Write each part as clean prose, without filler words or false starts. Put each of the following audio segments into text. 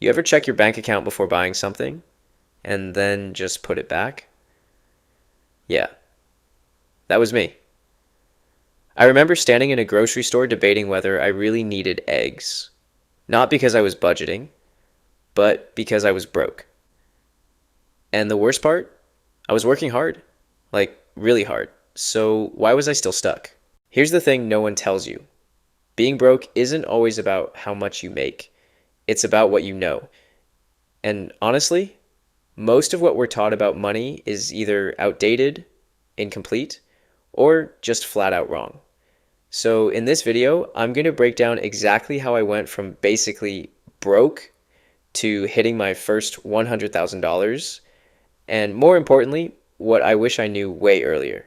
You ever check your bank account before buying something and then just put it back? Yeah, that was me. I remember standing in a grocery store debating whether I really needed eggs. Not because I was budgeting, but because I was broke. And the worst part, I was working hard, like really hard. So why was I still stuck? Here's the thing no one tells you. Being broke isn't always about how much you make. It's about what you know. And honestly, most of what we're taught about money is either outdated, incomplete, or just flat out wrong. So in this video, I'm going to break down exactly how I went from basically broke to hitting my first $100,000, and more importantly, what I wish I knew way earlier.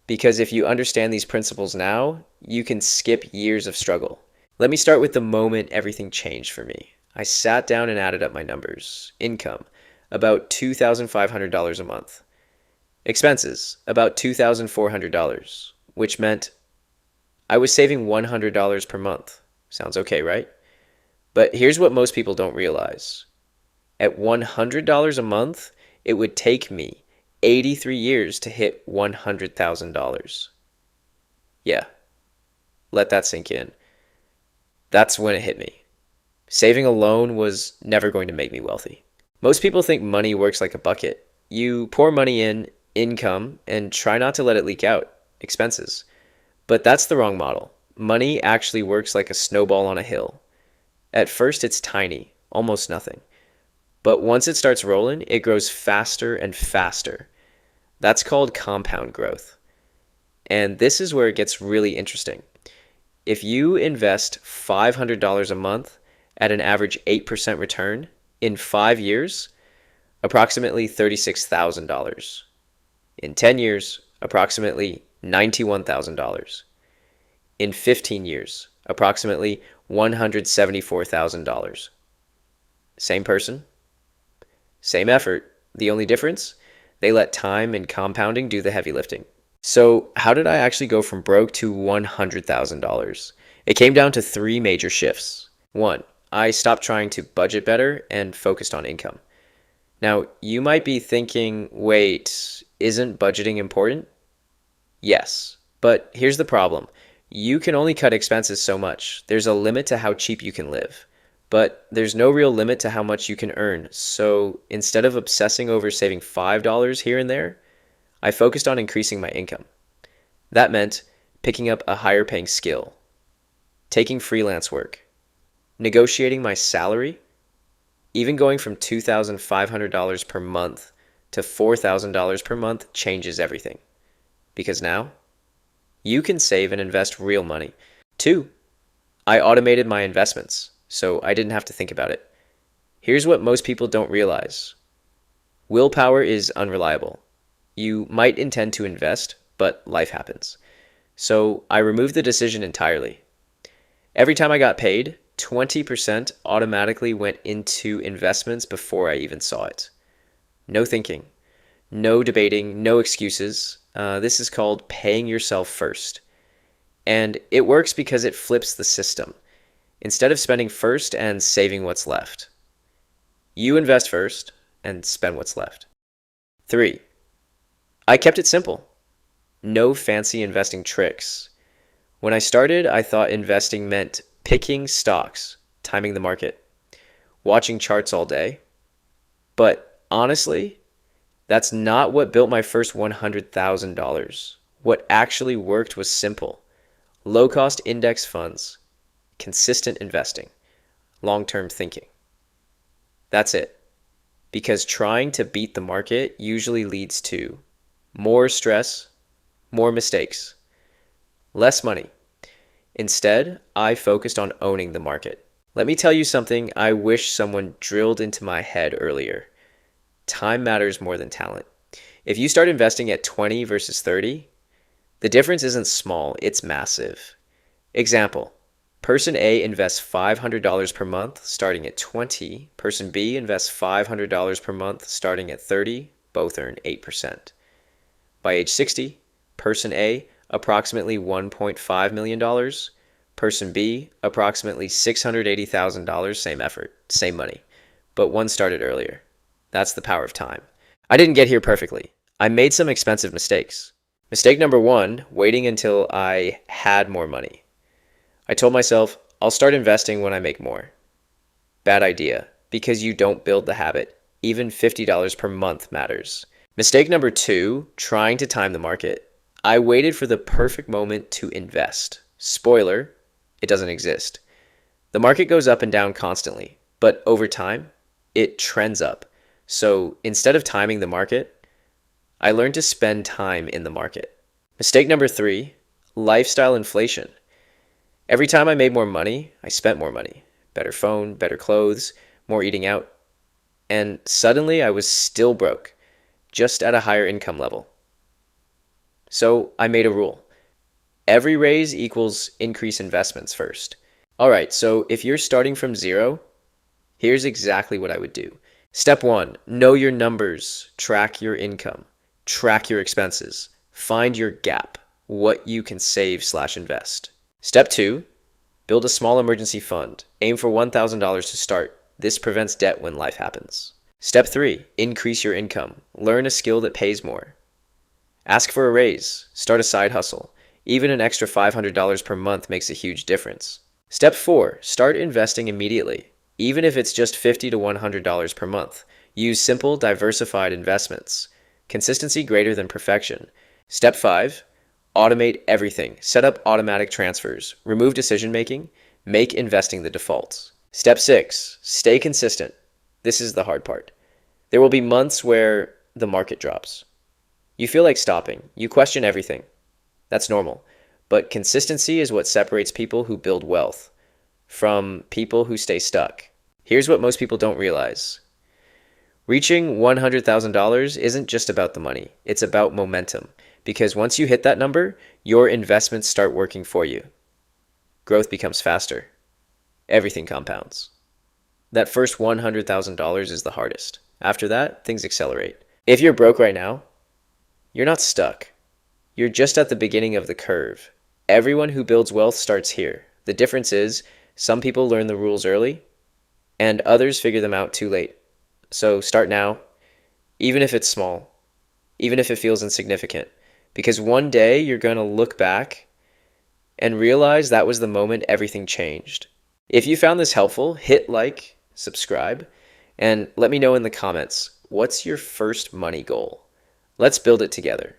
Because if you understand these principles now, you can skip years of struggle. Let me start with the moment everything changed for me. I sat down and added up my numbers. Income, about $2,500 a month. Expenses, about $2,400, which meant I was saving $100 per month. Sounds okay, right? But here's what most people don't realize. At $100 a month, it would take me 83 years to hit $100,000. Yeah, let that sink in. That's when it hit me. Saving alone was never going to make me wealthy. Most people think money works like a bucket. You pour money in, income, and try not to let it leak out, expenses. But that's the wrong model. Money actually works like a snowball on a hill. At first, it's tiny, almost nothing. But once it starts rolling, it grows faster and faster. That's called compound growth. And this is where it gets really interesting. If you invest $500 a month at an average 8% return, in 5 years, approximately $36,000. In 10 years, approximately $91,000. In 15 years, approximately $174,000. Same person, same effort. The only difference? They let time and compounding do the heavy lifting. So, how did I actually go from broke to $100,000? It came down to three major shifts. One, I stopped trying to budget better and focused on income. Now, you might be thinking, wait, isn't budgeting important? Yes, but here's the problem. You can only cut expenses so much. There's a limit to how cheap you can live. But there's no real limit to how much you can earn. So instead of obsessing over saving $5 here and there, I focused on increasing my income. That meant picking up a higher paying skill, taking freelance work, negotiating my salary, even going from $2,500 per month to $4,000 per month changes everything. Because now, you can save and invest real money. Two, I automated my investments, so I didn't have to think about it. Here's what most people don't realize. Willpower is unreliable. You might intend to invest, but life happens. So I removed the decision entirely. Every time I got paid, 20% automatically went into investments before I even saw it. No thinking, no debating, no excuses. This is called paying yourself first. And it works because it flips the system. Instead of spending first and saving what's left, you invest first and spend what's left. 3, I kept it simple. No fancy investing tricks. When I started, I thought investing meant picking stocks, timing the market, watching charts all day. But honestly, that's not what built my first $100,000. What actually worked was simple. Low-cost index funds, consistent investing, long-term thinking. That's it. Because trying to beat the market usually leads to more stress, more mistakes, less money. Instead, I focused on owning the market. Let me tell you something I wish someone drilled into my head earlier. Time matters more than talent. If you start investing at 20 versus 30, the difference isn't small, it's massive. Example, person A invests $500 per month starting at 20. Person B invests $500 per month starting at 30. Both earn 8%. By age 60, person A, approximately $1.5 million. Person B, approximately $680,000, same effort, same money. but one started earlier. That's the power of time. I didn't get here perfectly. I made some expensive mistakes. Mistake number one, waiting until I had more money. I told myself, I'll start investing when I make more. Bad idea, because you don't build the habit. Even $50 per month matters. Mistake number two, trying to time the market. I waited for the perfect moment to invest. Spoiler, it doesn't exist. The market goes up and down constantly, but over time, it trends up. So instead of timing the market, I learned to spend time in the market. Mistake number three, lifestyle inflation. Every time I made more money, I spent more money. Better phone, better clothes, more eating out. And suddenly I was still broke, just at a higher income level. So I made a rule. Every raise equals increase investments first. All right, so if you're starting from zero, here's exactly what I would do. Step one, know your numbers, track your income, track your expenses, find your gap, what you can save/invest. Step two, build a small emergency fund. Aim for $1,000 to start. This prevents debt when life happens. Step three, increase your income. Learn a skill that pays more. Ask for a raise. Start a side hustle. Even an extra $500 per month makes a huge difference. Step four, start investing immediately. Even if it's just $50 to $100 per month. Use simple, diversified investments. Consistency greater than perfection. Step five, automate everything. Set up automatic transfers. Remove decision making. Make investing the default. Step six, stay consistent. This is the hard part. There will be months where the market drops. You feel like stopping. You question everything. That's normal. But consistency is what separates people who build wealth from people who stay stuck. Here's what most people don't realize. Reaching $100,000 isn't just about the money. It's about momentum. Because once you hit that number, your investments start working for you. Growth becomes faster. Everything compounds. That first $100,000 is the hardest. After that, things accelerate. If you're broke right now, you're not stuck. You're just at the beginning of the curve. Everyone who builds wealth starts here. The difference is, some people learn the rules early, and others figure them out too late. So start now, even if it's small, even if it feels insignificant, because one day you're going to look back and realize that was the moment everything changed. If you found this helpful, hit like, subscribe, and let me know in the comments, what's your first money goal? Let's build it together.